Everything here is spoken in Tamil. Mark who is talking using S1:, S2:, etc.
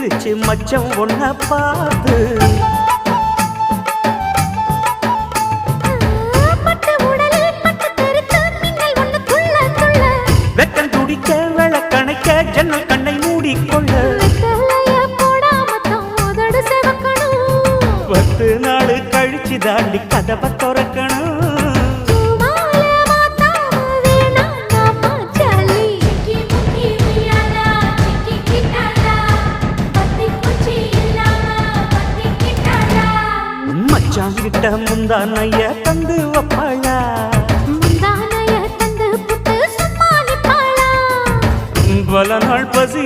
S1: சிரிச்சு மச்சம் ஒன்ன பார்த்து வெக்கம் துடிக்க விளக்கணைக்க ஜன்னல் கண்ணை மூடிக்கொள்ள 10 நாள் கழிச்சு தாண்டி கதவை திறக்கணும் மச்சாங்கிட்ட முந்தானைய தந்து வப்பாளா பல நாள் பசி